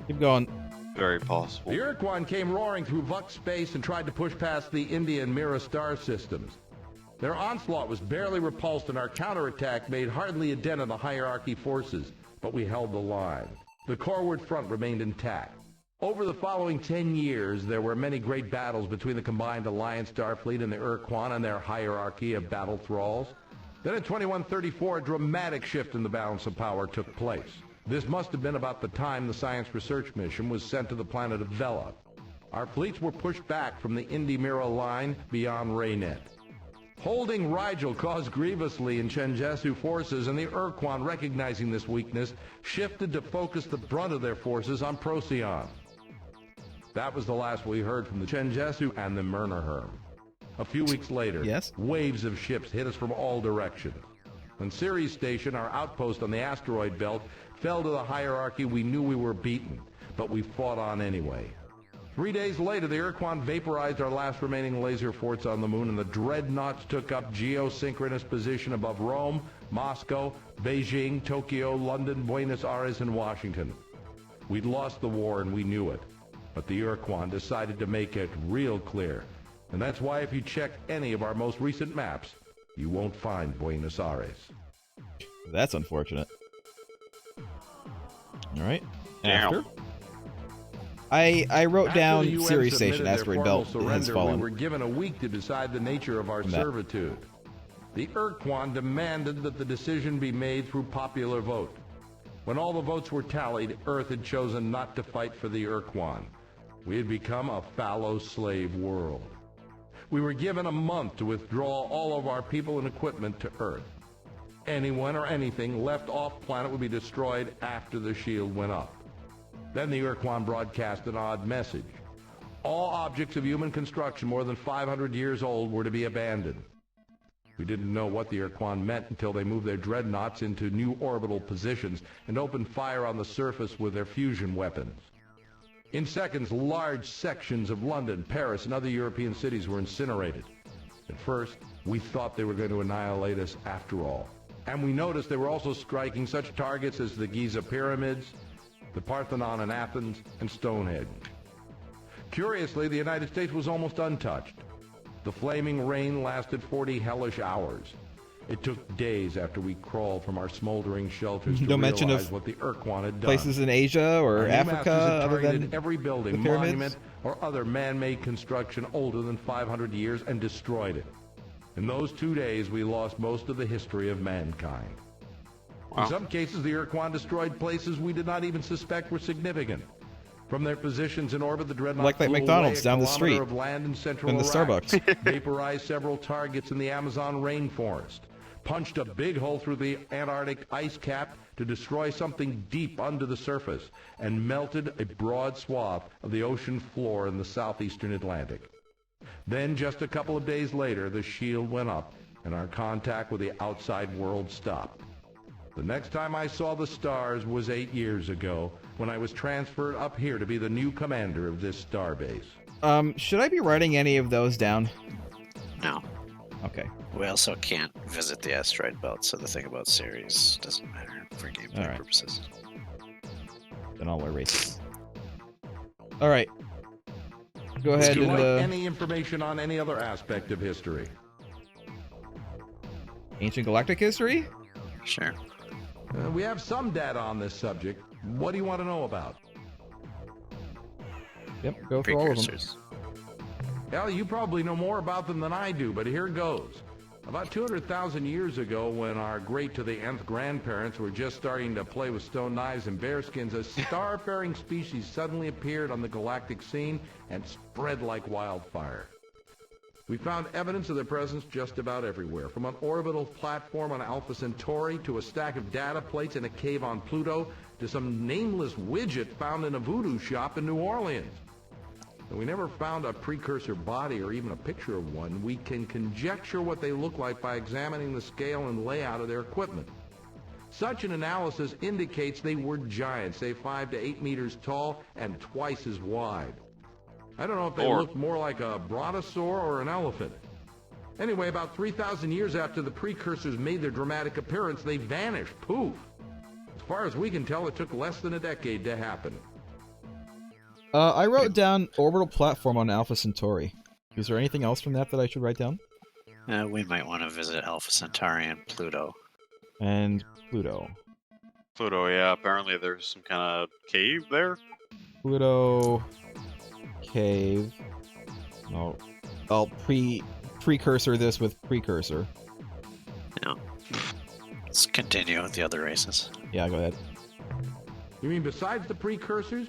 Keep going. Very possible. The Ur-Quan came roaring through Vux space and tried to push past the India and Mira star systems. Their onslaught was barely repulsed, and our counterattack made hardly a dent in the hierarchy forces, but we held the line. The coreward front remained intact. Over the following 10 years, there were many great battles between the combined Alliance Starfleet and the Ur-Quan and their hierarchy of battle thralls. Then in 2134, a dramatic shift in the balance of power took place. This must have been about the time the science research mission was sent to the planet of Vela. Our fleets were pushed back from the Indy-Mira line beyond Raynet. Holding Rigel caused grievously in Chenjesu forces, and the Ur-Quan, recognizing this weakness, shifted to focus the brunt of their forces on Procyon. That was the last we heard from the Chenjesu and the Mergrim. A few weeks later, waves of ships hit us from all directions. When Ceres Station, our outpost on the asteroid belt, fell to the hierarchy, we knew we were beaten, but we fought on anyway. 3 days later, the Ur-Quan vaporized our last remaining laser forts on the moon, and the dreadnoughts took up geosynchronous position above Rome, Moscow, Beijing, Tokyo, London, Buenos Aires, and Washington. We'd lost the war, and we knew it. But the Ur-Quan decided to make it real clear. And that's why if you check any of our most recent maps, you won't find Buenos Aires. That's unfortunate. All right. After. I wrote down Ceres Station, asteroid belt has fallen. We were given a week to decide the nature of our servitude. The Ur-Quan demanded that the decision be made through popular vote. When all the votes were tallied, Earth had chosen not to fight for the Ur-Quan. We had become a fallow slave world. We were given a month to withdraw all of our people and equipment to Earth. Anyone or anything left off-planet would be destroyed after the shield went up. Then the Ur-Quan broadcast an odd message. All objects of human construction more than 500 years old were to be abandoned. We didn't know what the Ur-Quan meant until they moved their dreadnoughts into new orbital positions and opened fire on the surface with their fusion weapons. In seconds, large sections of London, Paris, and other European cities were incinerated. At first, we thought they were going to annihilate us after all. And we noticed they were also striking such targets as the Giza Pyramids, the Parthenon in Athens, and Stonehenge. Curiously, the United States was almost untouched. The flaming rain lasted 40 hellish hours. It took days after we crawled from our smoldering shelters to realize what the Ur-Quan had done. Places in Asia or Africa other than every building, monument, or other man-made construction older than 500 years and destroyed it. In those 2 days, we lost most of the history of mankind. Wow. In some cases, the Ur-Quan destroyed places we did not even suspect were significant. From their positions in orbit, the dreadnought like that McDonald's down the street of land in central and the Iraq, Starbucks. vaporized several targets in the Amazon rainforest, punched a big hole through the Antarctic ice cap to destroy something deep under the surface, and melted a broad swath of the ocean floor in the southeastern Atlantic. Then, just a couple of days later, the shield went up, and our contact with the outside world stopped. The next time I saw the stars was 8 years ago, when I was transferred up here to be the new commander of this starbase. Should I be writing any of those down? No. Okay. We also can't visit the asteroid belt, so the thing about Ceres doesn't matter for gameplay purposes. Then I'll erase it. Alright. Go ahead and... Would you like any information on any other aspect of history? Ancient galactic history? Sure. We have some data on this subject. What do you want to know about? Yep, go for all of them. Hell, you probably know more about them than I do, but here goes. About 200,000 years ago, when our great-to-the-nth grandparents were just starting to play with stone knives and bearskins, a star-faring species suddenly appeared on the galactic scene and spread like wildfire. We found evidence of their presence just about everywhere, from an orbital platform on Alpha Centauri to a stack of data plates in a cave on Pluto to some nameless widget found in a voodoo shop in New Orleans. Though we never found a precursor body or even a picture of one, we can conjecture what they look like by examining the scale and layout of their equipment. Such an analysis indicates they were giants, say 5 to 8 meters tall and twice as wide. I don't know if they looked more like a brontosaur or an elephant. Anyway, about 3,000 years after the precursors made their dramatic appearance, they vanished. Poof! As far as we can tell, it took less than a decade to happen. I wrote down orbital platform on Alpha Centauri. Is there anything else from that I should write down? We might want to visit Alpha Centauri and Pluto. And Pluto. Pluto, yeah. Apparently there's some kind of cave there. Pluto cave. No, I'll precursor this with precursor. Yeah. Let's continue with the other races. Yeah, go ahead. You mean besides the precursors?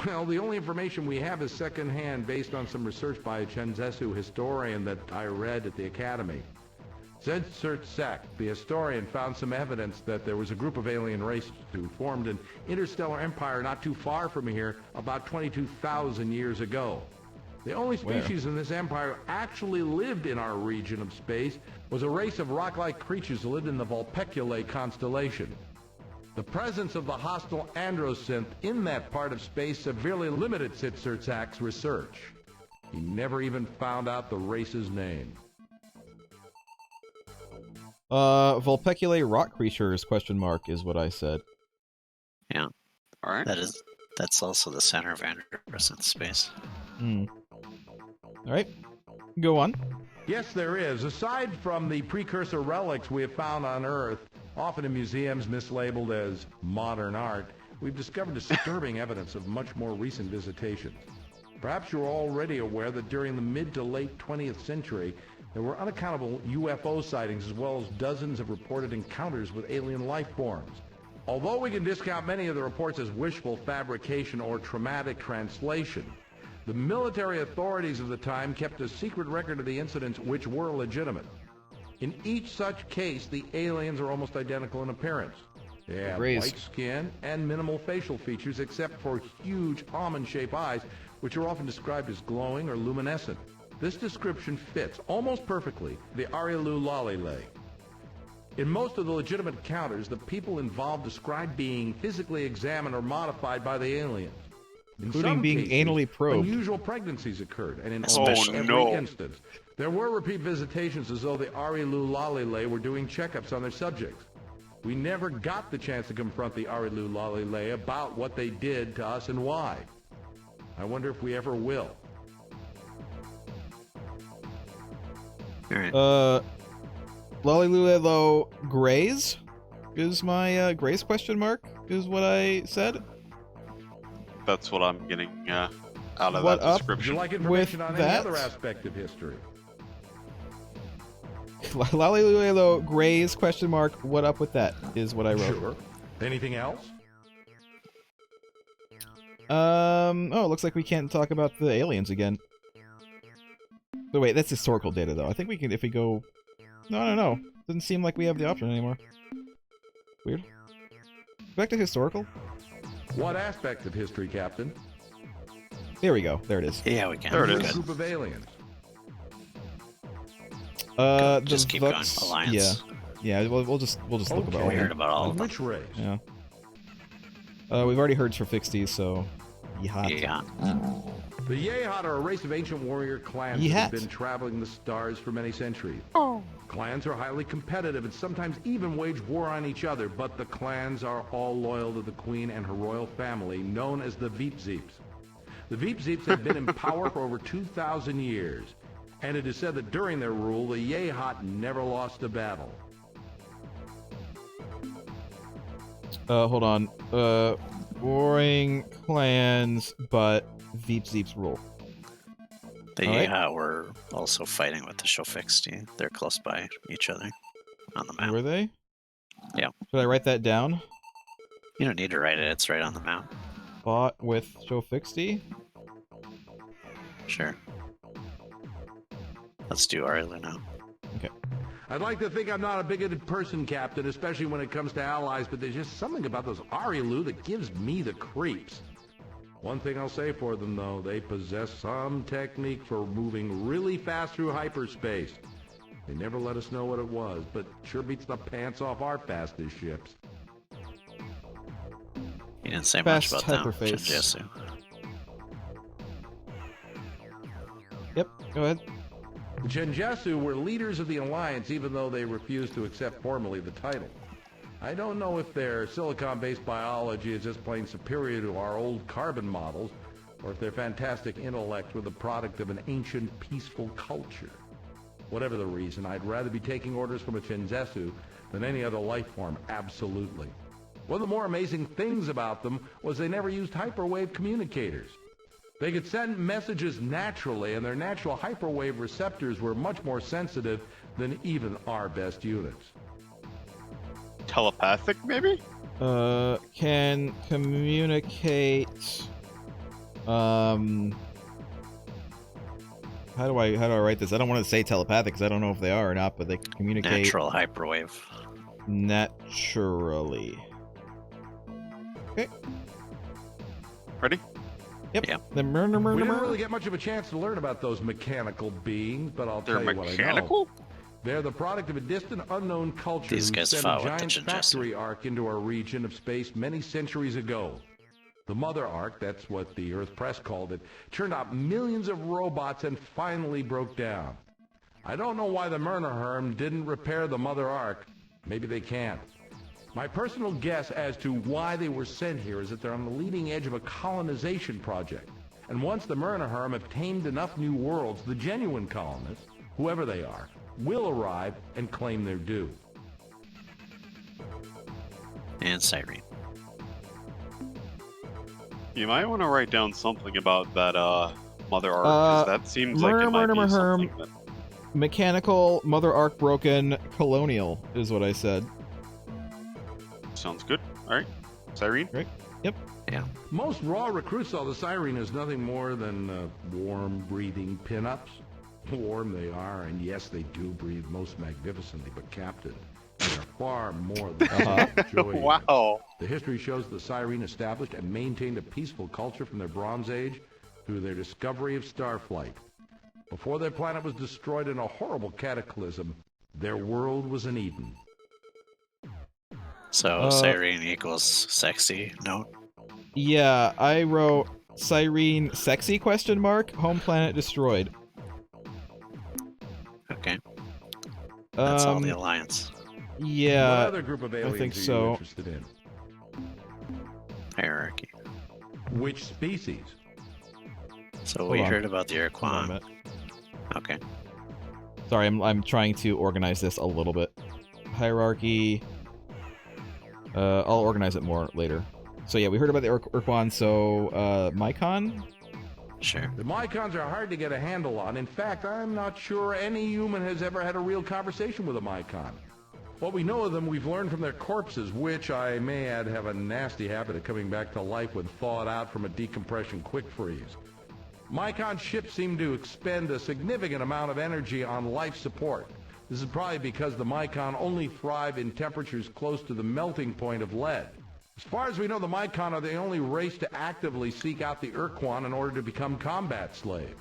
Well, the only information we have is secondhand based on some research by a Chenzetsu historian that I read at the academy. Zetsert-Sek, the historian, found some evidence that there was a group of alien races who formed an interstellar empire not too far from here about 22,000 years ago. The only species in this empire actually lived in our region of space was a race of rock-like creatures who lived in the Vulpeculae constellation. The presence of the hostile androsynth in that part of space severely limited Zetsert-Sek's research. He never even found out the race's name. Vulpeculae rock creatures, question mark, is what I said. Yeah. Alright. That's also the center of androsynth space. Hmm. Alright. Go on. Yes, there is. Aside from the precursor relics we have found on Earth, often in museums mislabeled as modern art, we've discovered disturbing evidence of much more recent visitations. Perhaps you're already aware that during the mid to late 20th century, there were unaccountable UFO sightings as well as dozens of reported encounters with alien life forms. Although we can discount many of the reports as wishful fabrication or traumatic translation, the military authorities of the time kept a secret record of the incidents which were legitimate. In each such case, the aliens are almost identical in appearance. They have white skin and minimal facial features except for huge almond-shaped eyes, which are often described as glowing or luminescent. This description fits almost perfectly the Arielu Lalile. In most of the legitimate encounters, the people involved describe being physically examined or modified by the aliens. Including being anally probed. Unusual pregnancies occurred, and in Especially every instance, there were repeat visitations as though the Arielu Lalile were doing checkups on their subjects. We never got the chance to confront the Arielu Lalile about what they did to us and why. I wonder if we ever will. Lalilelo Grays is my Grays question mark is what I said. That's what I'm getting out of What that up? Would description. you like information With on that? any other aspect of history? Lalilelo Grays question mark. What up with that is what I wrote. Sure. Anything else? Oh, it looks like we can't talk about the aliens again. Oh, wait, that's historical data, though. I think we can, if we go... No. Doesn't seem like we have the option anymore. Weird. Back to historical? What aspect of history, Captain? There we go. There it is. Yeah, we can. There it Which is. group of aliens? Just The keep going. Vux- Alliance. Yeah, we'll just look about all We of heard them. about all of them. Which race? Yeah. We've already heard for Fixties, so... Yeehaw. Yeah. The Yehat are a race of ancient warrior clans that have been traveling the stars for many centuries. Clans are highly competitive and sometimes even wage war on each other, but the clans are all loyal to the queen and her royal family, known as the Veepzeeps. The Veepzeeps have been in power for over 2,000 years, and it is said that during their rule, the Yehat never lost a battle. Hold on. Warring clans, but Veepzeeps rule. The All right. Yeha were also fighting with the Shofixti. They're close by each other on the map. Were they? Yeah. Should I write that down? You don't need to write it. It's right on the map. Fought with Shofixti? Sure. Let's do Arielu now. Okay. I'd like to think I'm not a bigoted person, Captain, especially when it comes to allies, but there's just something about those Arielu that gives me the creeps. One thing I'll say for them, though, they possess some technique for moving really fast through hyperspace. They never let us know what it was, but sure beats the pants off our fastest ships. You didn't say Fast much about them, hyperface. Shinjitsu. Yep, go ahead. The Chenjetsu were leaders of the Alliance, even though they refused to accept formally the title. I don't know if their silicon-based biology is just plain superior to our old carbon models, or if their fantastic intellect were the product of an ancient, peaceful culture. Whatever the reason, I'd rather be taking orders from a Shinzetsu than any other life form, absolutely. One of the more amazing things about them was they never used hyperwave communicators. They could send messages naturally, and their natural hyperwave receptors were much more sensitive than even our best units. Telepathic, maybe? Can communicate. How do I write this? I don't want to say telepathic because I don't know if they are or not, but they can communicate Natural hyperwave. naturally. Okay. Ready? Yep. Yeah. The We didn't really get much of a chance to learn about those mechanical beings, but I'll They're tell you what I know. mechanical? They're the product of a distant, unknown culture These who guys sent fought a with the giant Shinjetsu. factory arc into our region of space many centuries ago. The Mother Arc, that's what the Earth Press called it, turned out millions of robots and finally broke down. I don't know why the Mergrim didn't repair the Mother Arc. Maybe they can't. My personal guess as to why they were sent here is that they're on the leading edge of a colonization project. And once the Mergrim have tamed enough new worlds, the genuine colonists, whoever they are, will arrive and claim their due. And Cyrene. You might want to write down something about that Mother Arc, because that seems like it might be something that... Mechanical, Mother Arc broken, colonial is what I said. Sounds good. Alright. Cyrene? Right? Yep. Yeah. Most raw recruits saw the Siren as nothing more than warm, breathing pinups. Warm they are, and yes, they do breathe most magnificently, but Captain, they are far more than joy. Wow. The history shows the Siren established and maintained a peaceful culture from their Bronze Age through their discovery of starflight. Before their planet was destroyed in a horrible cataclysm, their world was an Eden. So Cyrene equals sexy note. Yeah, I wrote Cyrene sexy question mark, home planet destroyed. Okay. That's all the Alliance. Yeah. What other group of aliens think are you so. interested in? Hierarchy. Which species? So we on. heard about the Hold on a Ur-Quan. minute. Okay. Sorry, I'm trying to organize this a little bit. Hierarchy. I'll organize it more later. So yeah, we heard about the Ur-Quan, so Mycon? Sure. The Mycons are hard to get a handle on. In fact, I'm not sure any human has ever had a real conversation with a Mycon. What we know of them, we've learned from their corpses, which, I may add, have a nasty habit of coming back to life when thawed out from a decompression quick freeze. Mycon ships seem to expend a significant amount of energy on life support. This is probably because the Mycon only thrive in temperatures close to the melting point of lead. As far as we know, the Mycon are the only race to actively seek out the Ur-Quan in order to become combat slaves.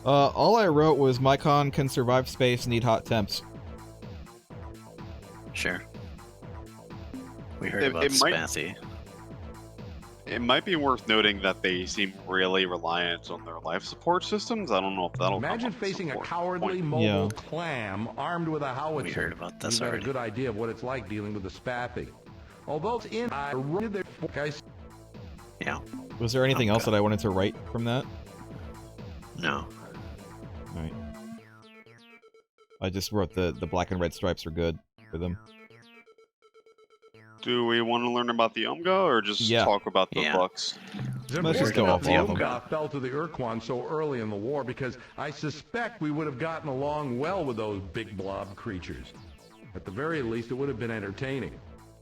All I wrote was Mycon can survive space, need hot temps. Sure. We heard It- about it might- Spathy. It might be worth noting that they seem really reliant on their life support systems. I don't know if that'll come Imagine up as facing a important cowardly point. mobile Yeah. clam armed with a howitzer. We heard about this You've got a already. good idea of what it's like dealing with the Spathy. Although it's in, I read their guys. Yeah. Was there anything else that I wanted to write from that? No. Alright. I just wrote the black and red stripes are good for them. Do we want to learn about the Umga or just Yeah. talk about the Yeah. Bucks? It's Let's just unfortunate go off that all of the them. Umga fell to the Ur-Quan so early in the war because I suspect we would have gotten along well with those big blob creatures. At the very least, it would have been entertaining.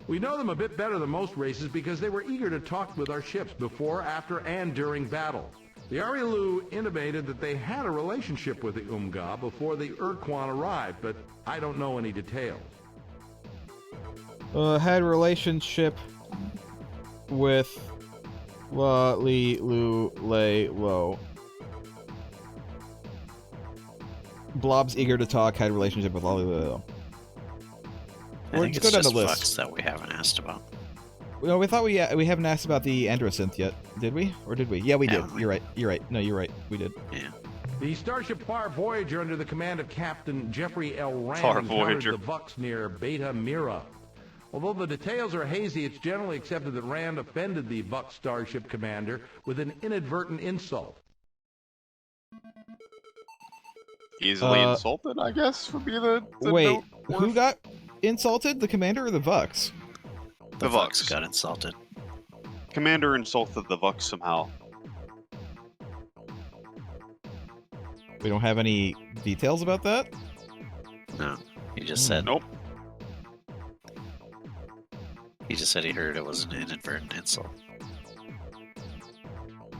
We know them a bit better than most races because they were eager to talk with our ships before, after, and during battle. The Arielu intimated that they had a relationship with the Umga before the Ur-Quan arrived, but I don't know any details. Had relationship with La Li Lu Lei Lo. Blob's eager to talk, had relationship with La Li Lu Lo. I think Let's it's go down just the list. fucks that we haven't asked about. Well, we thought we haven't asked about the Androsynth yet, did we? Or did we? Yeah, we did. Haven't we? You're right. You're right. No, you're right. We did. Yeah. The Starship Far Voyager, under the command of Captain Jeffrey L. Rand, Far encountered Voyager. the Vux near Beta Mira. Although the details are hazy, it's generally accepted that Rand offended the Buck starship commander with an inadvertent insult. Easily insulted, I guess, would be the Wait, note who worth. got insulted? The commander or the Vux? The The Vox Vox. got insulted. Commander insulted the Vux somehow. We don't have any details about that? No, he just said. Nope. He just said he heard it was an inadvertent insult.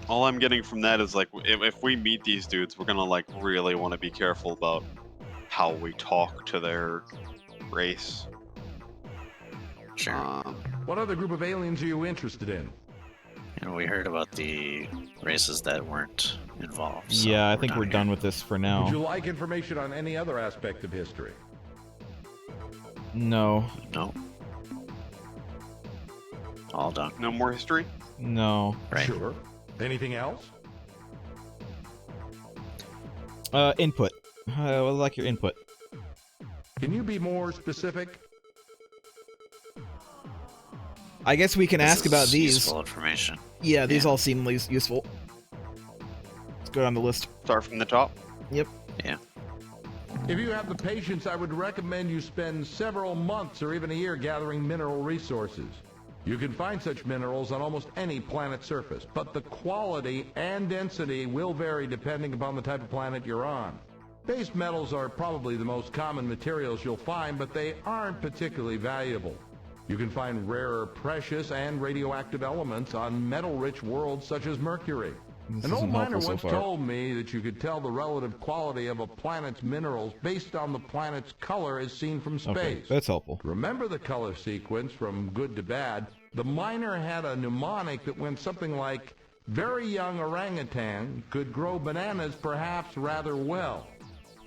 All I'm getting from that is like, if we meet these dudes, we're gonna like really want to be careful about how we talk to their race. Sure. What other group of aliens are you interested in? And we heard about the races that weren't involved. So Yeah, I think we're done here. with this for Would now. you like information on any other aspect of history? No. No. All done. No more history. No. Right. Sure. Anything else? Input. I would like your input. Can you be more specific? I guess we can This ask about is these. useful information. Yeah, these Yeah. all seem useful. Let's go down the list. Start from the top. Yep. Yeah. If you have the patience, I would recommend you spend several months or even a year gathering mineral resources. You can find such minerals on almost any planet's surface, but the quality and density will vary depending upon the type of planet you're on. Base metals are probably the most common materials you'll find, but they aren't particularly valuable. You can find rarer precious and radioactive elements on metal-rich worlds such as Mercury. This An old isn't miner helpful so once far. told me that you could tell the relative quality of a planet's minerals based on the planet's color as seen from space. Okay, that's helpful. Remember the color sequence from good to bad? The miner had a mnemonic that went something like, very young orangutan could grow bananas perhaps rather well.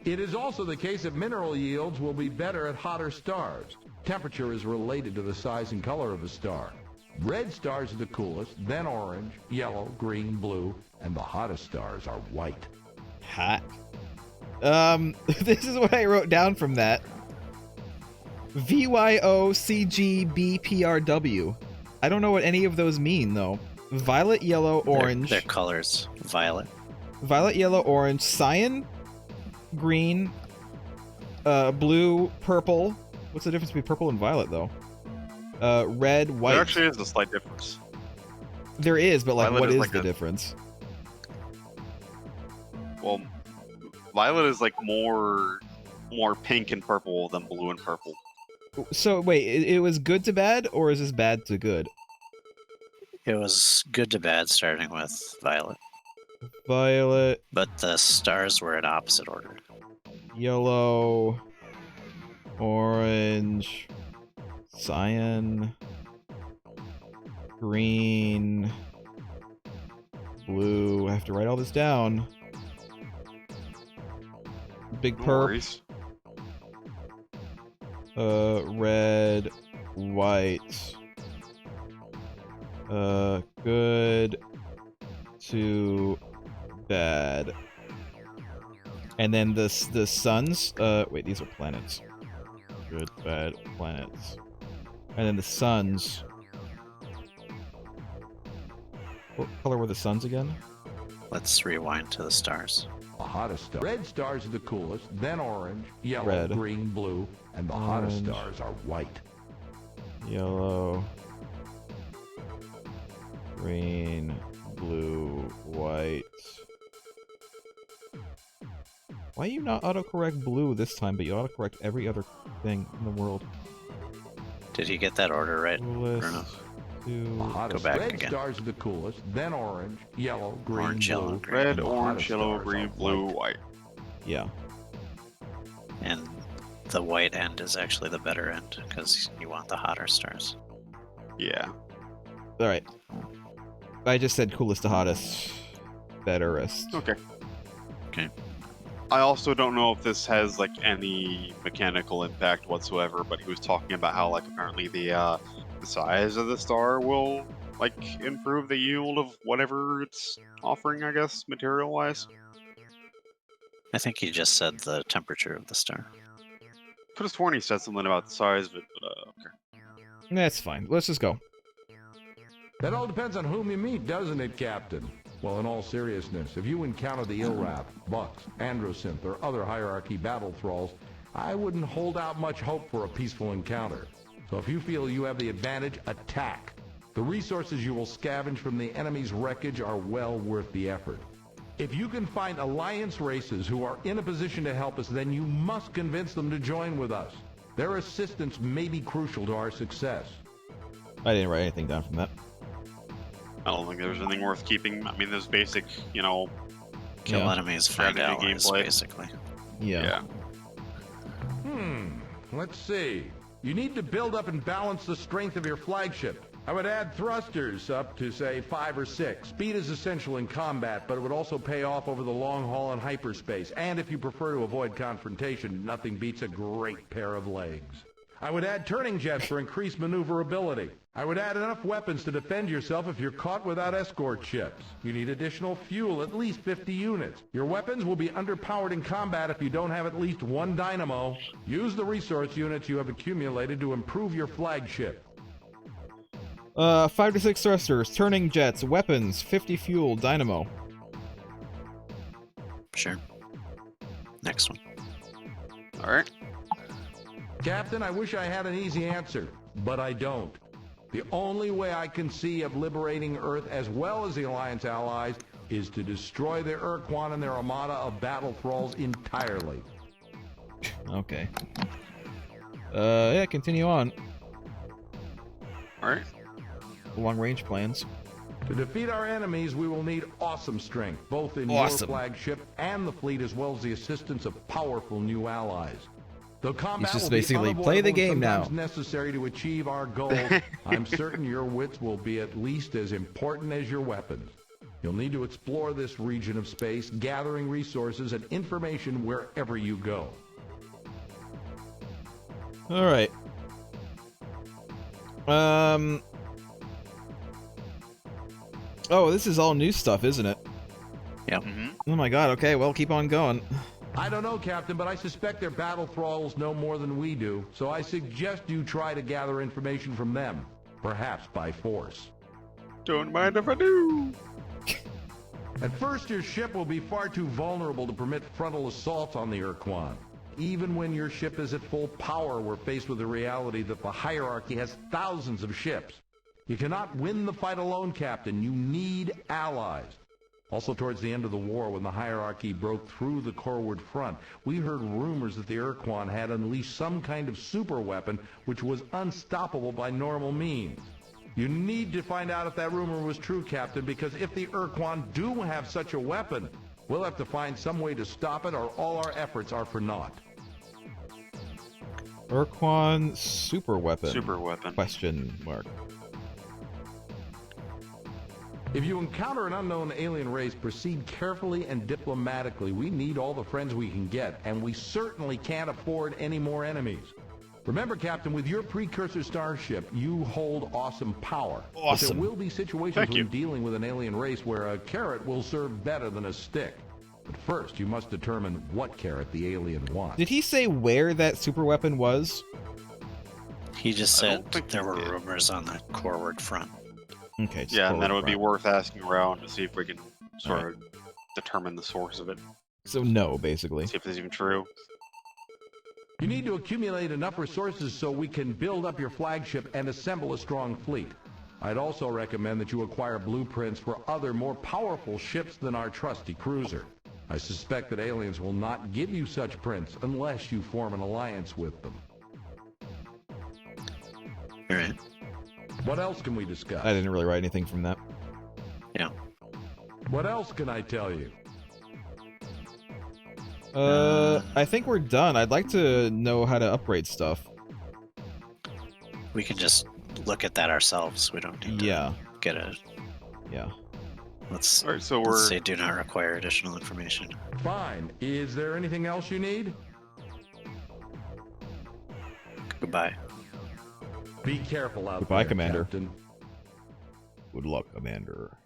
It is also the case that mineral yields will be better at hotter stars. Temperature is related to the size and color of a star. Red stars are the coolest, then orange, yellow, green, blue, and the hottest stars are white. Hot. This is what I wrote down from that. VYOCGBPRW. I don't know what any of those mean, though. Violet, yellow, orange. Their colors. Violet. Violet, yellow, orange. Cyan, green, blue, purple. What's the difference between purple and violet, though? Red, white. There actually is a slight difference. There is, but like, Violet what is is like the a- difference? Well, violet is like more pink and purple than blue and purple. So wait, it was good to bad, or is this bad to good? It was good to bad, starting with violet. Violet, But the stars were in opposite order. yellow, orange, cyan, green, blue. I have to write all this down. Big No perp, worries. red, white, good to bad. And then the suns, wait, these are planets. Good, bad, planets. And then the suns. What color were the suns again? Let's rewind to the stars. The hottest stars. Red stars are the coolest, then orange, yellow, Red. green, blue, and the hottest Orange. stars are white. Yellow, green, blue, white. Why you not autocorrect blue this time, but you autocorrect every other thing in the world? Did you get that order right? Coolest Bruno? The to... hottest back red again. stars are the coolest, then orange, yellow, green, Orange, blue, yellow, green. Red, and the orange, hottest yellow, stars green, are blue, white. white. Yeah. And the white end is actually the better end, because you want the hotter stars. Yeah. Alright. I just said coolest to hottest. Betterest. Okay. Okay. I also don't know if this has like any mechanical impact whatsoever, but he was talking about how like apparently the size of the star will like improve the yield of whatever it's offering, I guess, material-wise. I think he just said the temperature of the star. Could have sworn he said something about the size of it, but okay. That's fine. Let's just go. That all depends on whom you meet, doesn't it, Captain? Well, in all seriousness, if you encounter the Ilrath, Vux, Androsynth, or other hierarchy battle thralls, I wouldn't hold out much hope for a peaceful encounter. So if you feel you have the advantage, attack. The resources you will scavenge from the enemy's wreckage are well worth the effort. If you can find Alliance races who are in a position to help us, then you must convince them to join with us. Their assistance may be crucial to our success. I didn't write anything down from that. I don't think there's anything worth keeping. I mean, there's basic, you know, Kill Yeah. enemies, find Strategy allies, gameplay. basically. Yeah. Let's see. You need to build up and balance the strength of your flagship. I would add thrusters up to, say, 5 or 6. Speed is essential in combat, but it would also pay off over the long haul in hyperspace. And if you prefer to avoid confrontation, nothing beats a great pair of legs. I would add turning jets for increased maneuverability. I would add enough weapons to defend yourself if you're caught without escort ships. You need additional fuel, at least 50 units. Your weapons will be underpowered in combat if you don't have at least 1 dynamo. Use the resource units you have accumulated to improve your flagship. 5 to 6 thrusters, turning jets, weapons, 50 fuel, dynamo. Sure. Next one. all right. Captain, I wish I had an easy answer, but I don't. The only way I can see of liberating Earth as well as the Alliance allies is to destroy the Ur-Quan and their armada of battle thralls entirely. Okay. Yeah, continue on. All right. Long-range plans. To defeat our enemies, we will need awesome strength, both in Awesome. your flagship and the fleet, as well as the assistance of powerful new allies. Though combat just will be basically play the unavoidable game and now. sometimes necessary to achieve our goal, I'm certain your wits will be at least as important as your weapons. You'll need to explore this region of space, gathering resources and information wherever you go. Alright. Oh, this is all new stuff, isn't it? Yep. Oh my god, okay, well, keep on going. I don't know, Captain, but I suspect their battle thralls know more than we do, so I suggest you try to gather information from them, perhaps by force. Don't mind if I do. At first, your ship will be far too vulnerable to permit frontal assaults on the Ur-Quan. Even when your ship is at full power, we're faced with the reality that the hierarchy has thousands of ships. You cannot win the fight alone, Captain. You need allies. Also, towards the end of the war, when the hierarchy broke through the Corward front, we heard rumors that the Ur-Quan had unleashed some kind of super weapon which was unstoppable by normal means. You need to find out if that rumor was true, Captain, because if the Ur-Quan do have such a weapon, we'll have to find some way to stop it, or all our efforts are for naught. Ur-Quan super weapon? Super weapon. Question mark. If you encounter an unknown alien race, proceed carefully and diplomatically. We need all the friends we can get, and we certainly can't afford any more enemies. Remember, Captain, with your precursor starship, you hold awesome power. Awesome. But there will be situations Thank when you. dealing with an alien race where a carrot will serve better than a stick. But first, you must determine what carrot the alien wants. Did he say where that super weapon was? He just I said don't think there he were did. rumors on the Corward front. Okay, just Yeah, and then it would be forward worth asking around to see if we can sort Alright. of determine the source of it. front. So no, basically. See if it's even true. You need to accumulate enough resources so we can build up your flagship and assemble a strong fleet. I'd also recommend that you acquire blueprints for other more powerful ships than our trusty cruiser. I suspect that aliens will not give you such prints unless you form an alliance with them. Alright. What else can we discuss? I didn't really write anything from that. Yeah. What else can I tell you? I think we're done. I'd like to know how to upgrade stuff. We can just look at that ourselves. We don't need to Yeah, get a... yeah. Let's, All right, so let's we're say do not require additional information. Fine. Is there anything else you need? Goodbye. Be careful out Goodbye, there, Commander. Captain. Good luck, Commander.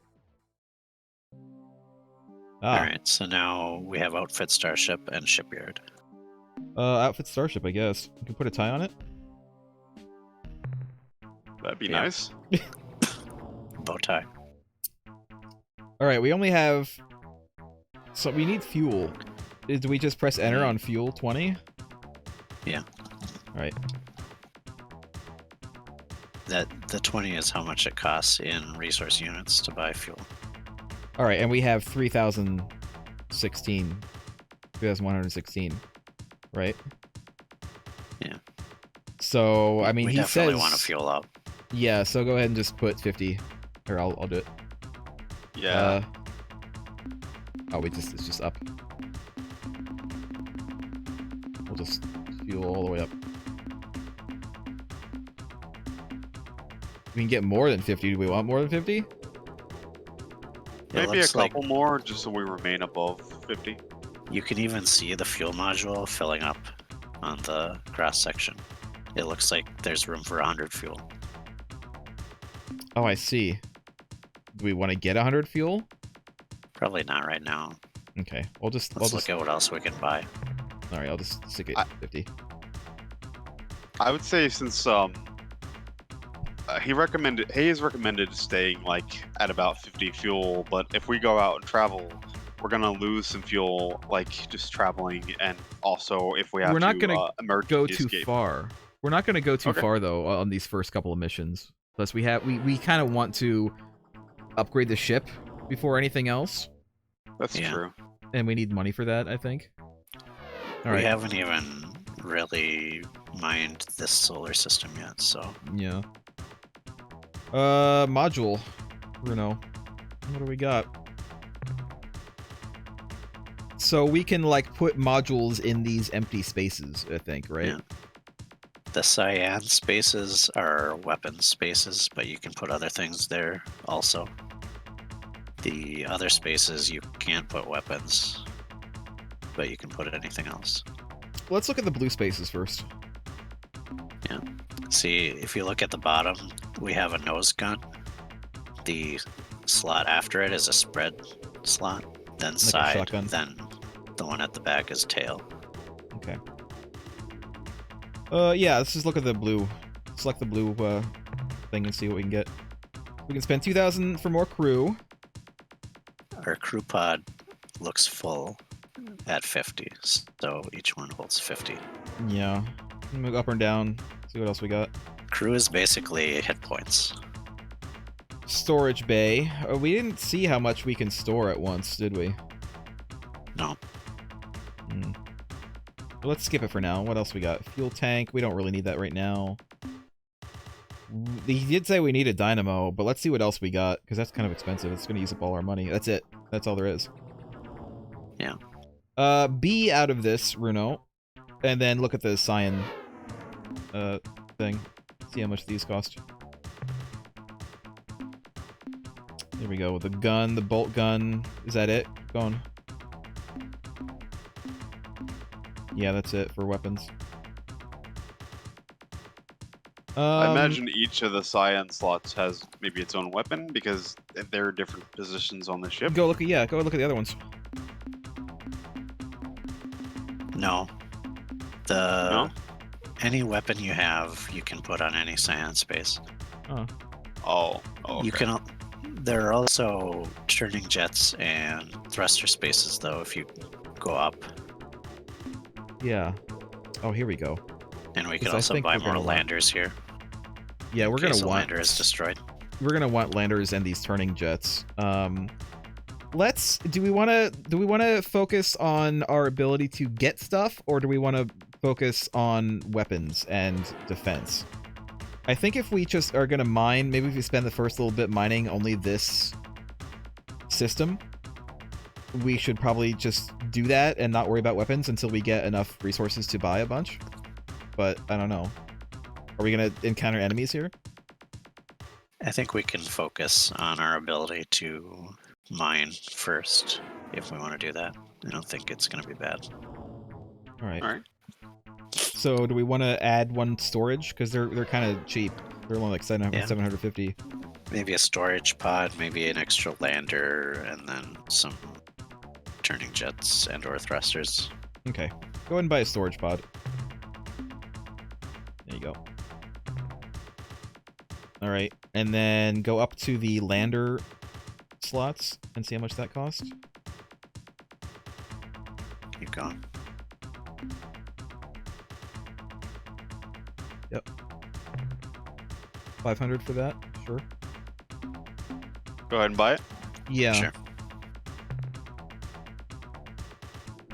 Ah, Alright, so now we have Outfit Starship and Shipyard. outfit starship, I guess. You can put a tie on it? That'd be Yeah. nice. Bow tie. All right, we only have. So we need fuel. Do we just press enter on fuel 20? Yeah. All right. The 20 is how much it costs in resource units to buy fuel. All right, and we have 3,116, right? Yeah. So I mean, we he definitely says want to fuel up. Yeah, so go ahead and just put 50, or I'll do it. Yeah. Oh, it's just up. We'll just fuel all the way up. We can get more than 50. Do we want more than 50? Maybe a looks like couple more, just so we remain above 50. you can even see the fuel module filling up on the cross section. It looks like there's room for 100 fuel. Oh, I see. Do we want to get 100 fuel? Probably not right now. Okay, let's Let's look at what else we can buy. All right, I'll just stick it 50. I would say since he has recommended staying like at about 50 fuel, but if we go out and travel, we're gonna lose some fuel, like just traveling, and also if we have We're not to gonna emerge go to too escape. far. We're not going to go too Okay. far though on these first couple of missions. Plus, we kind of want to upgrade the ship before anything else, That's Yeah. true. and we need money for that, I think. All We right. haven't even really mined this solar system yet, so Yeah. Module. Bruno. What do we got? So we can like put modules in these empty spaces, I think, right? Yeah. The cyan spaces are weapon spaces, but you can put other things there also. The other spaces you can't put weapons, but you can put anything else. Let's look at the blue spaces first. See, if you look at the bottom, we have a nose gun. The slot after it is a spread slot, then a side, shotgun. then the one at the back is tail. Okay. Yeah, let's just look at the blue. Select the blue thing and see what we can get. We can spend 2,000 for more crew. Our crew pod looks full at 50, so each one holds 50. Yeah. Move up and down. See what else we got. Crew is basically hit points. Storage bay. We didn't see how much we can store at once, did we? No. Well, let's skip it for now. What else we got? Fuel tank. We don't really need that right now. He did say we need a dynamo, but let's see what else we got, because that's kind of expensive. It's going to use up all our money. That's it. That's all there is. Yeah. B out of this, Runo. And then look at the cyan thing. See how much these cost. There we go. The gun, the bolt gun. Is that it? Going. Yeah, that's it for weapons. I imagine each of the cyan slots has maybe its own weapon because there are different positions on the ship. Go look at go look at the other ones. No. No? Any weapon you have, you can put on any cyan space. Oh, okay. You can. There are also turning jets and thruster spaces, though, if you go up. Yeah. Oh, here we go. And we can I also think buy we're more gonna want- landers here. Yeah, we're in case gonna a want lander is destroyed. we're gonna want landers and these turning jets. Do we wanna focus on our ability to get stuff, or do we wanna focus on weapons and defense? I think if we just are gonna mine, maybe if we spend the first little bit mining only this system, we should probably just do that and not worry about weapons until we get enough resources to buy a bunch. But I don't know. Are we gonna encounter enemies here? I think we can focus on our ability to mine first if we want to do that. I don't think it's going to be bad. All right. All right. So do we want to add one storage? Because they're kind of cheap. They're only like 750. Maybe a storage pod, maybe an extra lander, and then some turning jets and or thrusters. Okay. Go ahead and buy a storage pod. There you go. Alright, and then go up to the lander slots and see how much that costs. Keep going. Yep. 500 for that, sure. Go ahead and buy it. Yeah. Sure.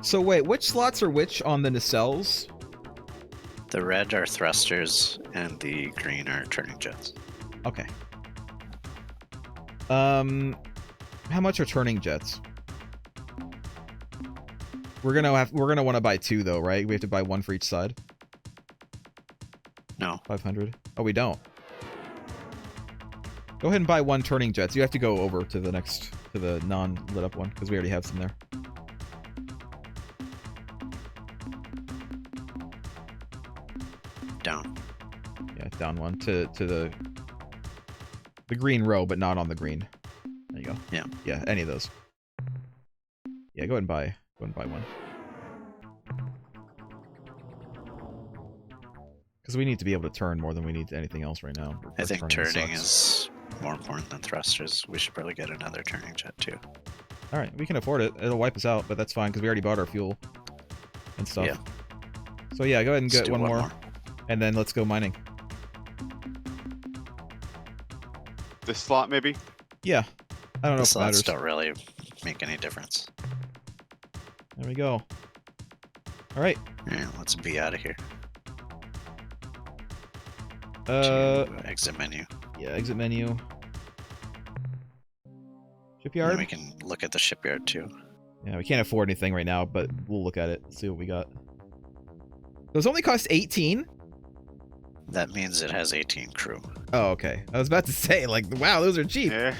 So wait, which slots are which on the nacelles? The red are thrusters, and the green are turning jets. Okay. How much are turning jets? We're gonna want to buy 2 though, right? We have to buy 1 for each side. No. 500. Oh, we don't. Go ahead and buy 1 turning jets. You have to go over to the next, to the non-lit up one, because we already have some there. Down. Yeah, down 1 to the green row, but not on the green. There you go. Yeah. Yeah, any of those. Yeah, go ahead and buy 1. Because we need to be able to turn more than we need anything else right now. I think turning sucks. is more important than thrusters. We should probably get another turning jet too. Alright, we can afford it. It'll wipe us out, but that's fine because we already bought our fuel and stuff. Yeah. So yeah, go ahead and Let's get do one more. And then let's go mining. This slot, maybe? Yeah. I don't know The if it slots matters. don't really make any difference. There we go. Alright. Alright, let's be out of here. Uh, To exit menu. yeah, exit menu. And Shipyard? then we can look at the shipyard too. Yeah, we can't afford anything right now, but we'll look at it, see what we got. Those only cost 18? That means it has 18 crew. Oh, okay. I was about to say, like, wow, those are cheap. Yeah.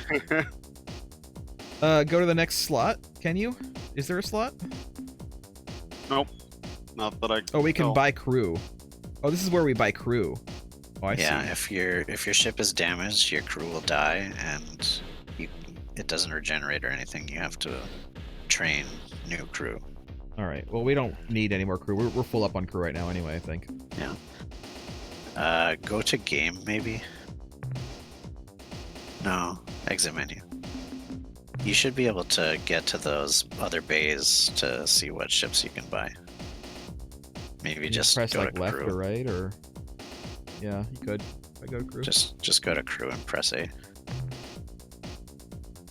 Go to the next slot, can you? Is there a slot? Nope. Not that I. Oh, we can no. buy crew. Oh, this is where we buy crew. Oh, I Yeah, see. if your ship is damaged, your crew will die, and it doesn't regenerate or anything. You have to train new crew. Alright, well, we don't need any more crew. We're full up on crew right now anyway, I think. Yeah. Go to game, maybe? No, exit menu. You should be able to get to those other bays to see what ships you can buy. Maybe You just press go like to left crew. or right, or... Yeah, you could. If I go to crew. Just go to crew and press A.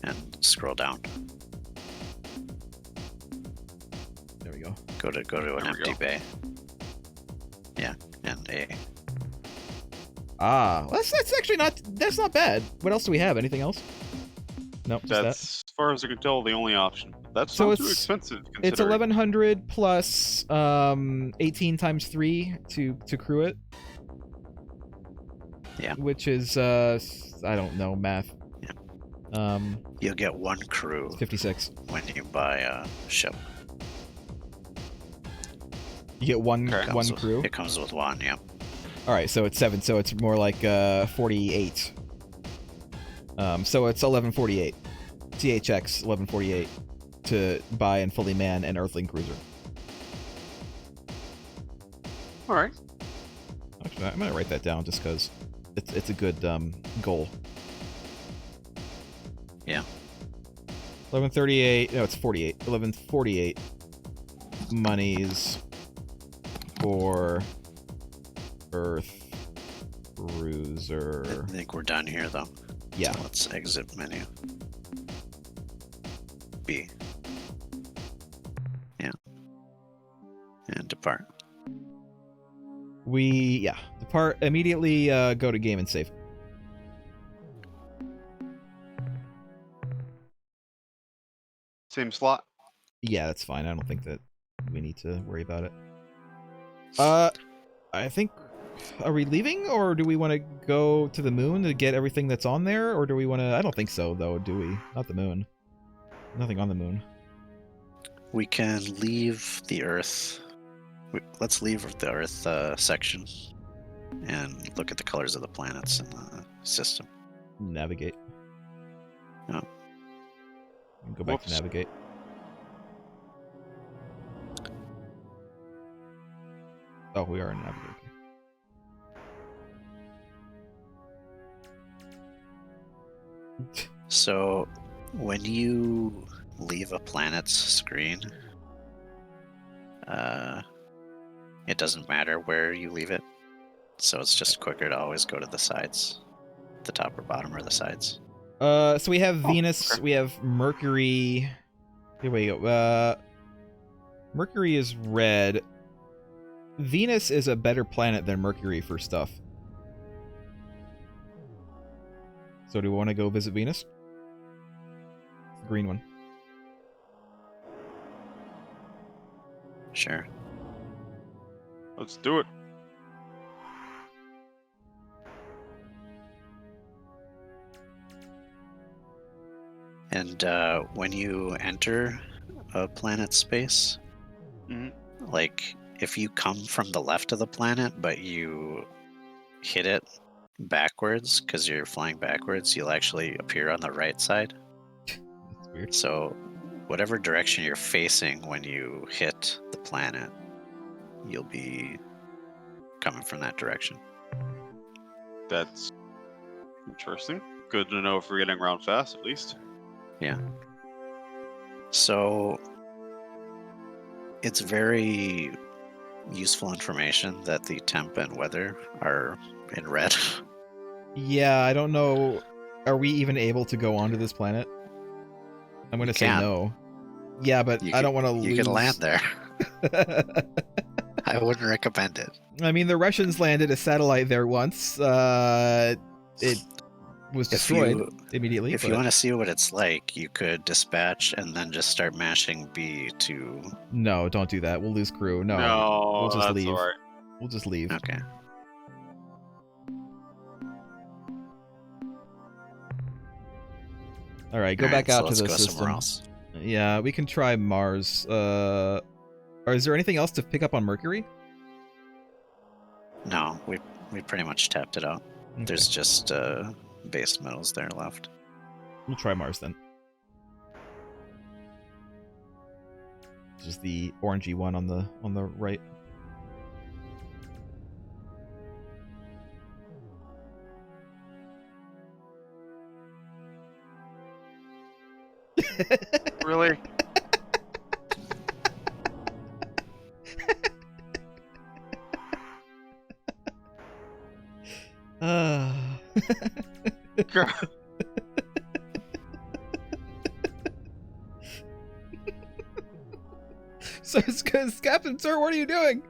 And scroll down. There we go. Go to an There we empty go. bay. Yeah, and A. Ah, well, that's actually not... That's not bad. What else do we have? Anything else? Nope, just that. That's, as far as I can tell, the only option. That's So not too it's- expensive. It's considering. 1100 plus 18 times 3 to crew it. Yeah. Which is I don't know math. Yeah. You'll get 1 crew 56. when you buy a ship. You get one Okay. one crew. It comes with 1, yeah. All right, so it's 7, so it's more like 48. So it's 1148. THX 1148 to buy and fully man an Earthling cruiser. All right. Actually, I'm gonna write that down just because it's a good goal. Yeah. 1138. No, it's 48. 1148 monies for Earth cruiser. I think we're done here, though. Yeah. So let's exit menu. B. Yeah. And depart. Depart immediately. Go to game and save. Same slot. Yeah, that's fine. I don't think that we need to worry about it. I think... Are we leaving, or do we want to go to the moon to get everything that's on there, or do we want to... I don't think so, though, do we? Not the moon. Nothing on the moon. We can leave the Earth. Let's leave the Earth section and look at the colors of the planets in the system. Navigate. Oh. Go back to Whoops. navigate. Oh, we are in navigate. So, when you leave a planet's screen, it doesn't matter where you leave it. So it's just quicker to always go to the sides, the top or bottom or the sides. So we have Venus, okay. we have Mercury. Here we go. Mercury is red. Venus is a better planet than Mercury for stuff. So do we want to go visit Venus? The green one. Sure. Let's do it. And when you enter a planet space, Mhm. like if you come from the left of the planet, but you hit it backwards because you're flying backwards, you'll actually appear on the right side. That's weird. So whatever direction you're facing when you hit the planet, you'll be coming from that direction. That's interesting. Good to know if we're getting around fast, at least. Yeah. So it's very useful information that the temp and weather are in red. Yeah, I don't know. Are we even able to go onto this planet? I'm going to say can. no. Yeah, but I don't want to lose. You can land there. I wouldn't recommend it. I mean, the Russians landed a satellite there once. It was destroyed immediately. If you want to see what it's like, you could dispatch and then just start mashing B to... No, don't do that. We'll lose crew. No, we'll just that's leave. alright. We'll just leave. Okay. All right, go Alright, back out so to let's the go system. somewhere else. Yeah, we can try Mars. Or is there anything else to pick up on Mercury? No, we pretty much tapped it out. Okay. There's just base metals there left. We'll try Mars then. Just the orangey one on the right. Really? So it's because Captain Sir, what are you doing?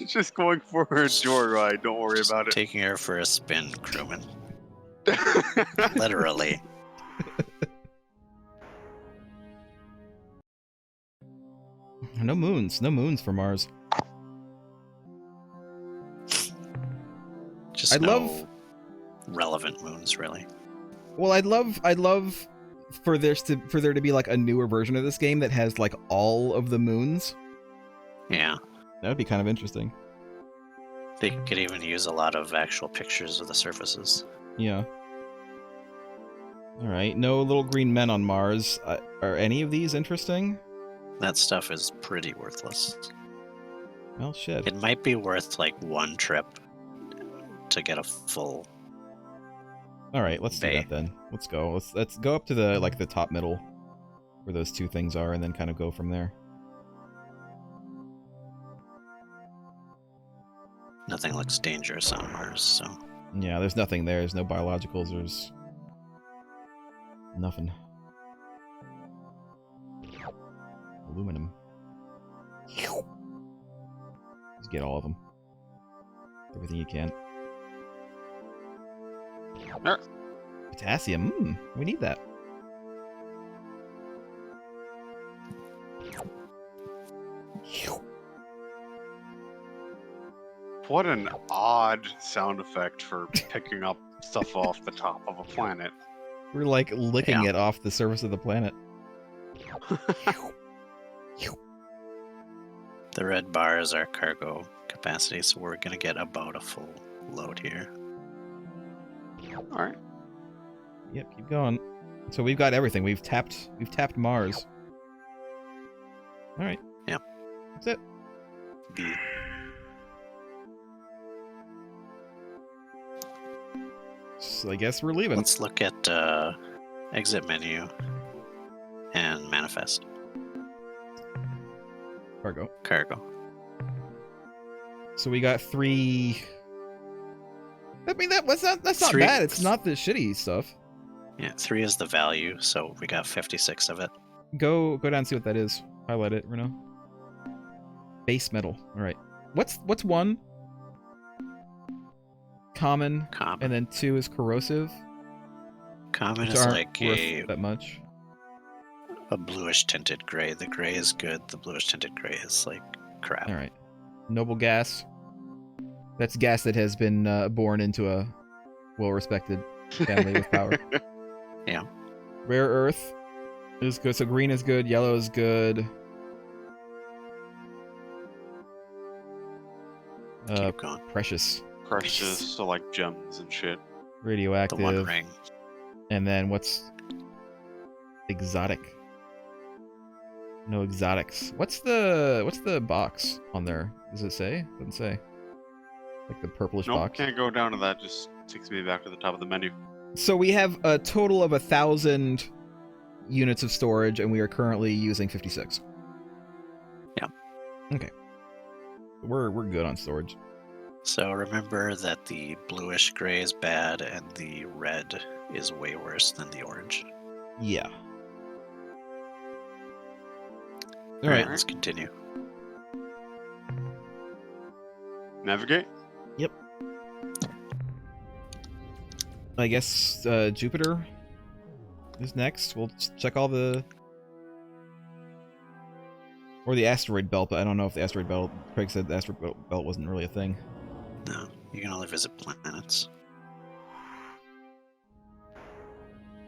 Just going for a joyride. Don't worry Just about it. taking her for a spin, crewman. Literally. No moons. No moons for Mars. Just I'd no love- relevant moons, really. Well, I'd love for there to be like a newer version of this game that has like all of the moons. Yeah. That would be kind of interesting. They could even use a lot of actual pictures of the surfaces. Yeah. All right. No little green men on Mars. Are any of these interesting? That stuff is pretty worthless. Well, shit. It might be worth like one trip to get a full... All right, let's do bay. that then. Let's go. Let's go up to the the top middle where those two things are, and then kind of go from there. Nothing looks dangerous on Mars, so... Yeah, there's nothing there. There's no biologicals. There's nothing. Aluminum. Just get all of them. Everything you can. Potassium. We need that. What an odd sound effect for picking up stuff off the top of a planet. We're like licking Yeah. it off the surface of the planet. The red bar is our cargo capacity, so we're gonna get about a full load here. Alright. Yep, keep going. So we've got everything. We've tapped Mars. All right. Yep. That's it. B. So I guess we're leaving. Let's look at exit menu and manifest. Cargo. Cargo. So we got 3. I mean, that's not 3. bad. It's not the shitty stuff. Yeah, 3 is the value, so we got 56 of it. Go down and see what that is. Highlight it, Reno. Base metal. All right. What's 1? Common. Common. And then 2 is corrosive. Common Which is aren't like worth that much. a bluish tinted gray. The gray is good. The bluish tinted gray is like crap. All right. Noble gas. That's gas that has been born into a well-respected family with power. Yeah. Rare earth is good. So green is good. Yellow is good. Keep going. Precious. Precious, so like gems and shit. The Radioactive. One Ring. And then what's exotic? No exotics. What's the box on there? Does it say? Doesn't say. Like the purplish Nope, box. can't go down to that. Just takes me back to the top of the menu. So we have a total of 1,000 units of storage, and we are currently using 56. Yeah. Okay. We're good on storage. So remember that the bluish gray is bad and the red is way worse than the orange. Yeah. All right, Alright. let's continue. Navigate. Yep. I guess Jupiter is next. We'll check all the... Or the asteroid belt, but I don't know if the asteroid belt... Craig said the asteroid belt wasn't really a thing. No, you can only visit planets.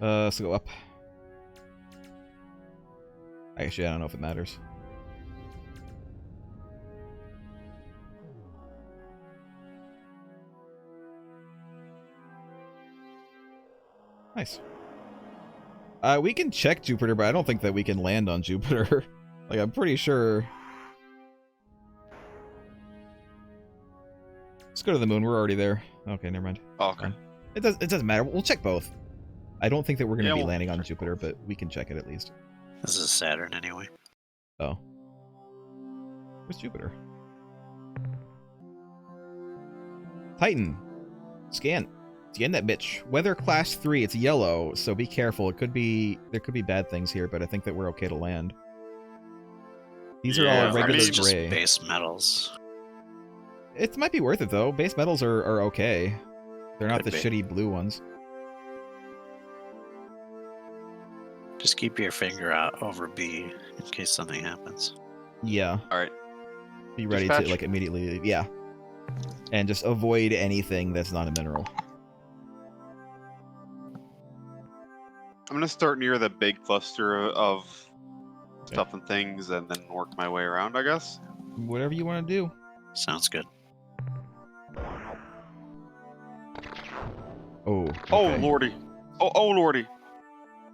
So go up. Actually, I don't know if it matters. Nice. We can check Jupiter, but I don't think that we can land on Jupiter. Like, I'm pretty sure... Let's go to the moon. We're already there. Okay, never mind. Oh, okay. Fine. It doesn't matter. We'll check both. I don't think that we're going to Yeah, be we'll landing on check Jupiter, both. but we can check it at least. This is Saturn anyway. Oh. Where's Jupiter? Titan. Scan that bitch. Weather class 3. It's yellow, so be careful. There could be bad things here, but I think that we're okay to land. These are Yeah, all I regular mean- It's just gray. base metals. It might be worth it though. Base metals are okay. They're not Could the be. shitty blue ones. Just keep your finger out over B in case something happens. Yeah. All right. Be ready Dispatch. to like immediately. Yeah. And just avoid anything that's not a mineral. I'm gonna start near the big cluster of stuff and things, and then work my way around, I guess. Whatever you want to do. Sounds good. Oh. Oh okay. lordy! Oh lordy!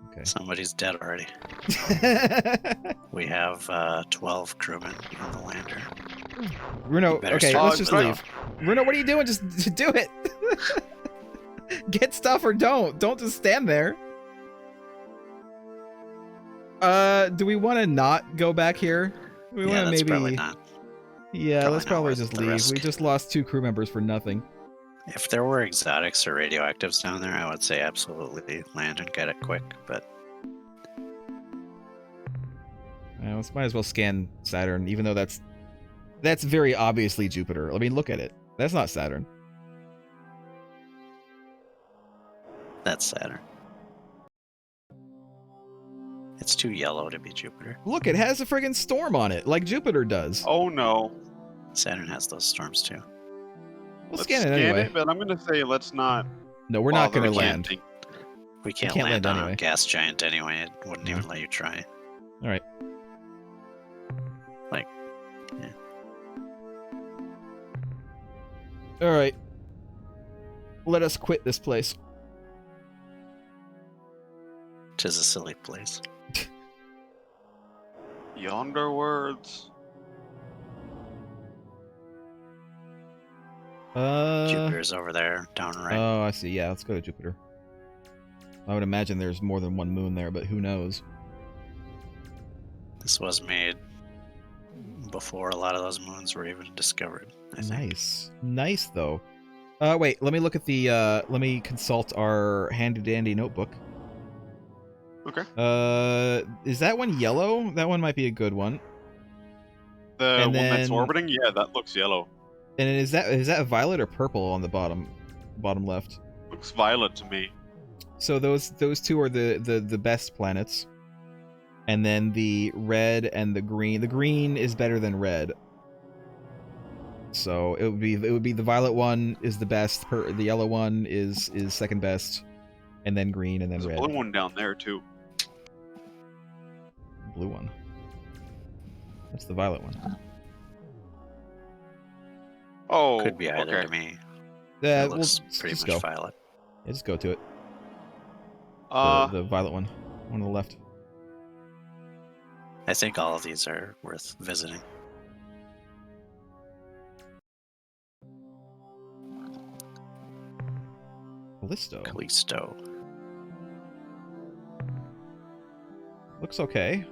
Okay. Somebody's dead already. We have 12 crewmen on the lander. Bruno, Better okay, start let's with just the- leave. Bruno, what are you doing? Just do it. Get stuff or don't. Don't just stand there. Do we want to not go back here? We Yeah, want to that's maybe. probably not. Yeah, probably let's not probably worth just the leave. risk. We just lost 2 crew members for nothing. If there were exotics or radioactives down there, I would say absolutely land and get it quick, but Let's might as well scan Saturn, even though that's very obviously Jupiter. I mean, look at it. That's not Saturn. that's Saturn. It's too yellow to be Jupiter. Look, it has a friggin' storm on it, like Jupiter does. Oh no! Saturn has those storms too. We'll Let's scan it anyway. but I'm gonna say let's not. No, we're not bother going to landing. land. We can't, can't land, land on anyway. a gas giant anyway. It wouldn't No. even let you try. All right. Like, yeah. All right. Let us quit this place. Tis a silly place. Yonder words. Jupiter's over there, down right. Oh, I see. Yeah, let's go to Jupiter. I would imagine there's more than one moon there, but who knows? This was made before a lot of those moons were even discovered, I think. Nice. Nice, though. Wait, let me look at the, let me consult our handy-dandy notebook. Okay. Is that one yellow? That one might be a good one. The And one that's then- orbiting, yeah, that looks yellow. And is that violet or purple on the bottom left? Looks violet to me. So those two are the best planets. And then the red and the green. The green is better than red. So it would be the violet one is the best. The yellow one is second best, and then green, and then There's red. a blue one down there too. Blue one. That's the violet one. Oh, Could be either okay. to me. Yeah, It we'll looks just pretty much go. violet. Yeah, just go to it. The violet one on the left. I think all of these are worth visiting. Callisto. Callisto. Looks okay.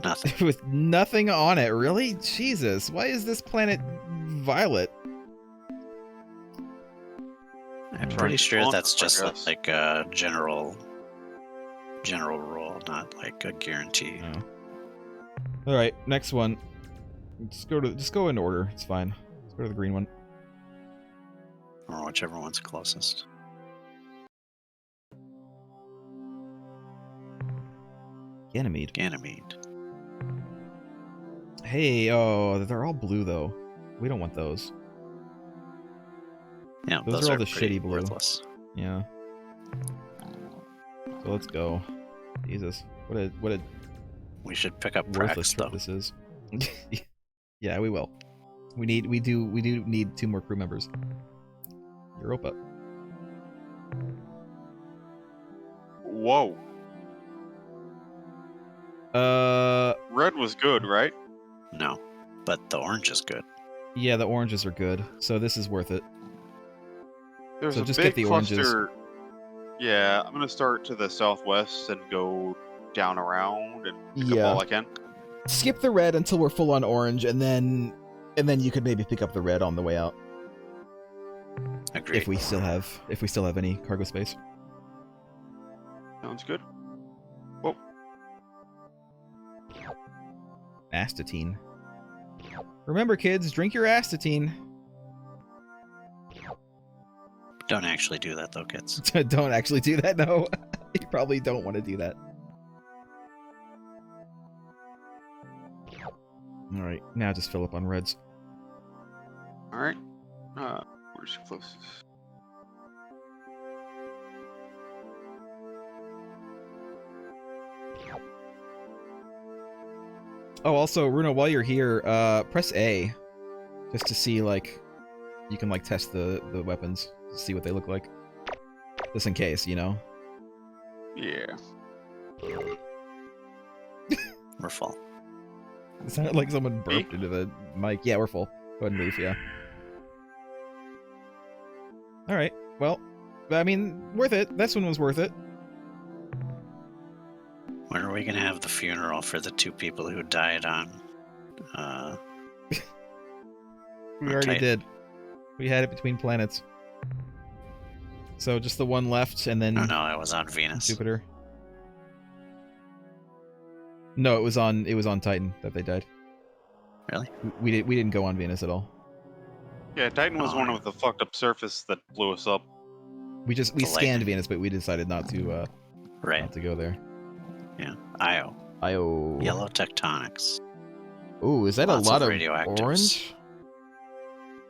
Nothing. With nothing on it, really? Jesus, why is this planet violet? I'm Trying pretty to sure taunt that's us, I just guess. like a general rule, not like a guarantee. Oh. All right, next one. Just go in order. It's fine. Let's go to the green one. Or whichever one's closest. Ganymede. Ganymede. Hey, oh, they're all blue though. We don't want those. Yeah, Those are all the pretty shitty blue. worthless. Yeah. So let's go. Jesus, what a We should pick up worthless Prax, trip though. this is. Yeah, we will. We do need 2 more crew members. Europa. Whoa. Red was good, right? No, but the orange is good. Yeah, the oranges are good, so this is worth it. There's So a just big get the oranges. cluster. Yeah, I'm gonna start to the southwest and go down around and pick Yeah. up all I can. Skip the red until we're full on orange, and then you could maybe pick up the red on the way out Agreed. if we still have any cargo space. Sounds good. Whoa. Astatine. Remember, kids, drink your astatine. Don't actually do that, though, kids. Don't actually do that. No, you probably don't want to do that. All right, now just fill up on reds. All right. Where's your closest? Oh, also, Runo, while you're here, press A, just to see like you can like test the weapons, see what they look like, just in case, you know. Yeah. We're full. It sounded like someone burped into the mic. Yeah, we're full. Go ahead and move. Yeah. All right. Well, I mean, worth it. This one was worth it. When are we gonna have the funeral for the 2 people who died on? We already Titan. did. We had it between planets. So just the one left, and then Oh no, it was on Venus. Jupiter. No, it was on Titan that they died. Really? We didn't go on Venus at all. Yeah, Titan was Oh, one yeah. with the fucked up surface that blew us up. We The scanned lightning. Venus, but we decided not to Right. go there. Yeah. Io. Io. Yellow tectonics. Ooh, is that Lots a lot of of radioactives. orange?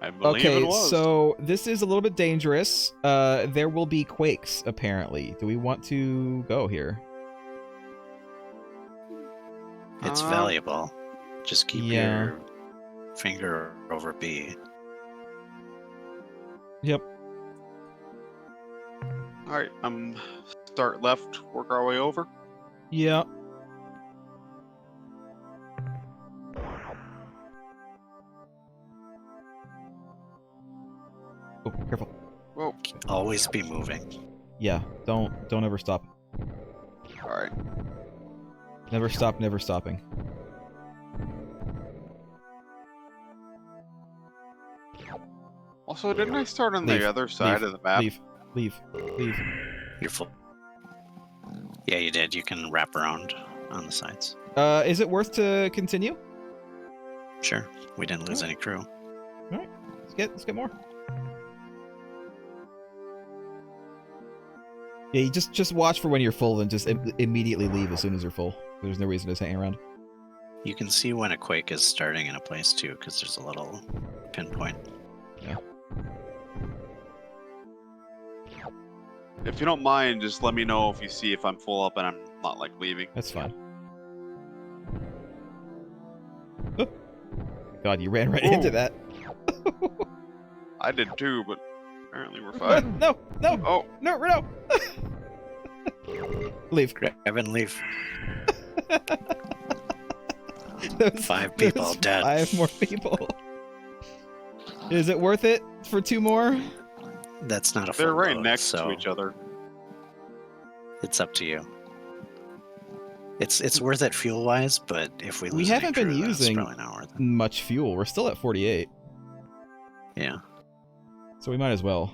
I believe Okay, it was. so this is a little bit dangerous. There will be quakes, apparently. Do we want to go here? It's valuable. Just keep yeah. your finger over B. Yep. All right, start left, work our way over. Yeah. always be moving. Yeah, don't ever stop. Alright. Never stop, never stopping. Also, didn't I start on Leave, the other side of the map? Leave. You're full. Yeah, you did. You can wrap around on the sides. Is it worth to continue? Sure. We didn't lose any crew. Alright, let's get more. Yeah, you just watch for when you're full and just immediately leave as soon as you're full. There's no reason to hang around. You can see when a quake is starting in a place too, because there's a little pinpoint. Yeah. If you don't mind, just let me know if you see if I'm full up and I'm not, like, leaving. That's fine. Oh. God, you ran right into that. I did too, but apparently we're fine. No! Oh! No! Leave. Grab and leave. Those, 5 people those dead. 5 more people. Is it worth it for 2 more? That's not a They're full right load, next so to each other. it's up to you. It's worth it fuel-wise, but if we lose any haven't been crew, then it's using probably not worth it. much fuel. We're still at 48. Yeah. So we might as well.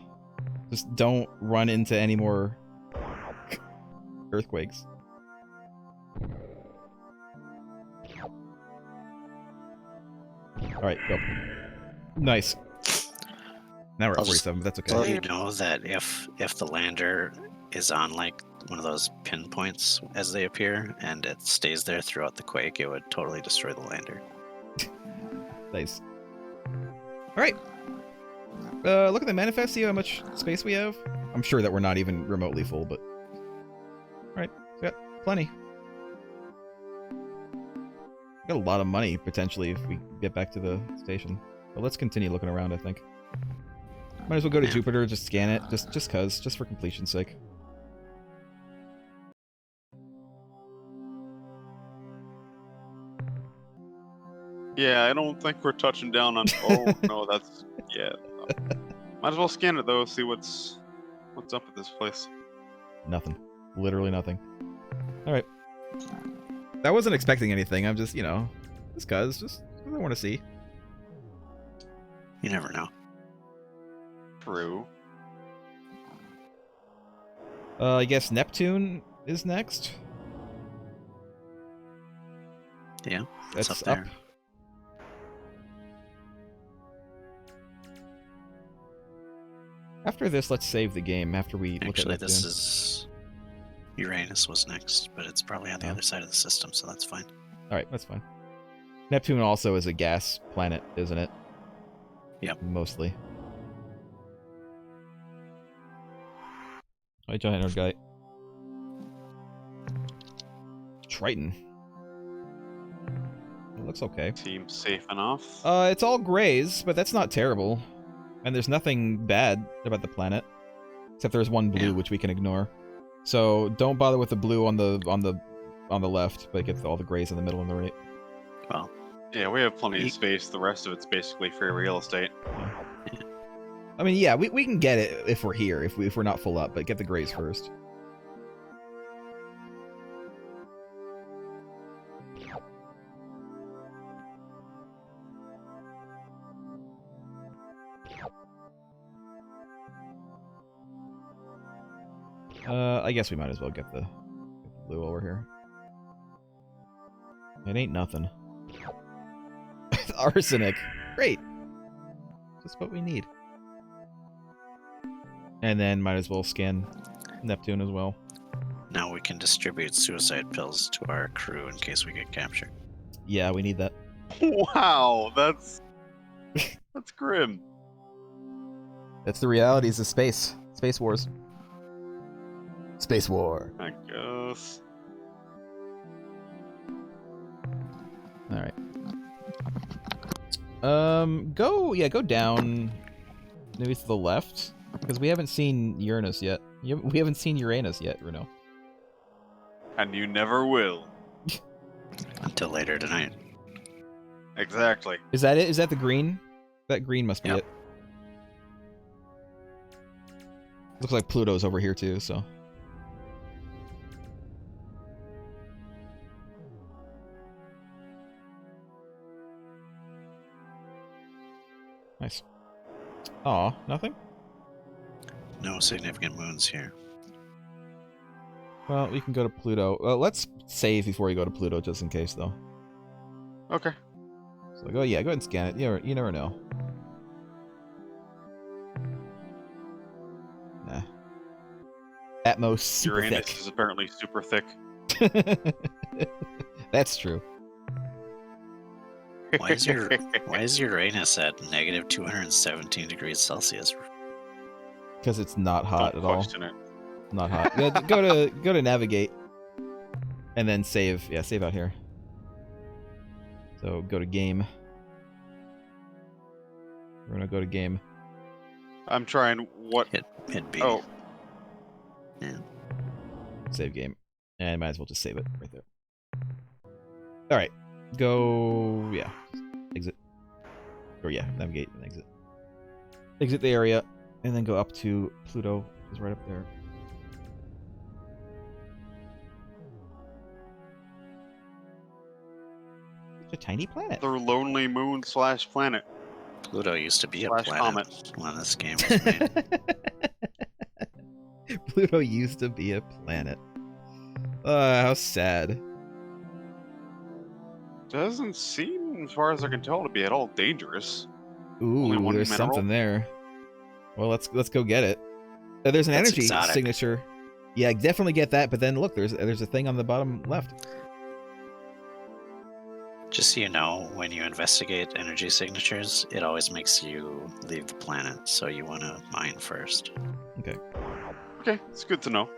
Just don't run into any more earthquakes. Alright, go. Nice. Now we're at I'll just 47, but that's Well, okay. you know that if the lander is on like one of those pinpoints as they appear, and it stays there throughout the quake, it would totally destroy the lander. Nice. Alright. Look at the manifest, see how much space we have? I'm sure that we're not even remotely full, but... Alright, got plenty. Got a lot of money, potentially, if we get back to the station. But let's continue looking around, I think. Might as well go to Jupiter, just scan it, just cause, just for completion's sake. Yeah, I don't think we're touching down on... Oh, no, that's... Yeah. No. Might as well scan it, though, see what's up with this place. Nothing. Literally nothing. Alright. I wasn't expecting anything, I'm just, you know, just I want to see. You never know. True. I guess Neptune is next? Yeah, That's it's up there. After this, let's save the game after we look at Actually, Neptune. this is... Uranus was next, but it's probably on the Oh. other side of the system, so that's fine. Alright, that's fine. Neptune also is a gas planet, isn't it? Yep. Mostly. Hi, giant nerd guy. Triton. It looks okay. Seems safe enough. It's all grays, but that's not terrible. And there's nothing bad about the planet. Except there's one blue, Yeah. which we can ignore. So don't bother with the blue on the left, but get all the grays in the middle and the right. Well, Yeah, we have plenty of space. The rest of it's basically free real estate. I mean, yeah, we can get it if we're here, if we're not full up, but get the grays first. I guess we might as well get the blue over here. It ain't nothing. Arsenic. Great. Just what we need. And then might as well scan Neptune as well. now we can distribute suicide pills to our crew in case we get captured. Yeah, we need that. Wow, that's grim. That's the realities of space. Space wars. Space war. I guess. Alright. Go down maybe to the left. Because we haven't seen Uranus yet. We haven't seen Uranus yet, Bruno. And you never will. Until later tonight. Exactly. Is that it? Is that the green? That green must be Yep. it. Looks like Pluto's over here too, so. Nice. Aw, nothing? No significant moons here. Well, we can go to Pluto. Let's save before we go to Pluto, just in case, though. Okay. So go ahead and scan it. You never know. Nah. Atmos super Uranus is apparently super thick. thick. That's true. Why is Uranus at negative 217 degrees Celsius? Because it's not hot Don't at all. question it. Not hot. Yeah, go to navigate, and then save. Yeah, save out here. So go to game. We're gonna go to game. I'm trying what? Hit B. Oh, Yeah. Save game, and might as well just save it right there. All right, go. Yeah, exit. Or yeah, navigate and exit. Exit the area, and then go up to Pluto. Is right up there. It's a tiny planet. their lonely moon / planet. Pluto used to be a Slash planet comet. when this game was made. Pluto used to be a planet. How sad. Doesn't seem, as far as I can tell, to be at all dangerous. Only Ooh, one there's mineral? something there. Well, let's go get it. There's an That's energy exotic. signature. Yeah, definitely get that. But then look, there's a thing on the bottom left. Just so you know, when you investigate energy signatures, it always makes you leave the planet, so you want to mine first. Okay. Okay, it's good to know.